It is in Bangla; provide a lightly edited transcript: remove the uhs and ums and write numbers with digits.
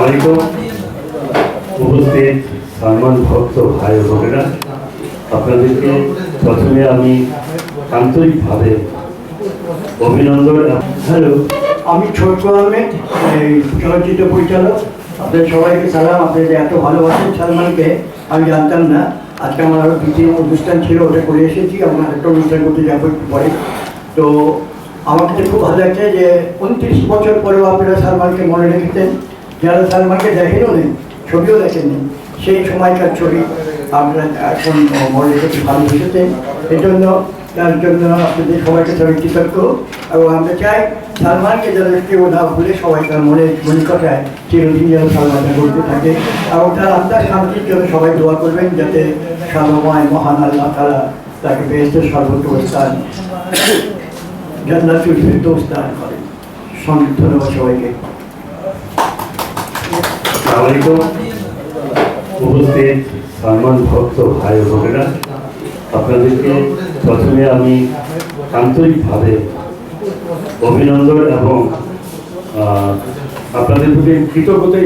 আলাইকুম উপস্থিত সালমান ভক্ত ভাই বোনেরা, আপনাদেরকে প্রথমে আমি আন্তরিকভাবে অভিনন্দন। হ্যালো, আমি ছোট্ট আহমেদ, এই চলচ্চিত্র পরিচালক। আপনাদের সবাইকে সালাম। আপনাদের এত ভালোবাসেন সালমানকে আমি জানতাম না। আজকে আমার আরও দ্বিতীয় অনুষ্ঠান ছিল, ওটা করে এসেছি। আমার একটা অনুষ্ঠান করতে যাবো একটু পরে। তো আমার কাছে খুব ভালো লাগছে যে 29 বছর পরেও আপনারা সালমানকে মনে রেখেছেন। যারা সালমানকে দেখেনও নেই, ছবিও দেখেননি, সেই সময়কার ছবি আপনারা এখন মনে রেখেছি, ভালোবেসেছেন। এই জন্য তার জন্য আপনাদের সবাইকে সবাই কৃতজ্ঞ। এবং আমরা চাই সালমানকে যেন কেউ না ভুলে সবাই তার মনিকতায় চিরদিন যেন সালমানটা করতে থাকে। এবং তার আত্মার শান্তির জন্য সবাই দোয়া করবেন, যাতে সালময় মহান আল্লাহ তারা তাকে বেহেশতের সর্বোচ্চ স্থান, জান্নাতুল ফেরদৌস দান করেন। ধন্যবাদ সবাইকে। আসসালামু আলাইকুম উপস্থিত সালমান ভক্ত ভাই বোনেরা, আপনাদেরকে প্রথমে আমি আন্তরিকভাবে অভিনন্দন এবং আপনাদের প্রতি কৃতজ্ঞতাই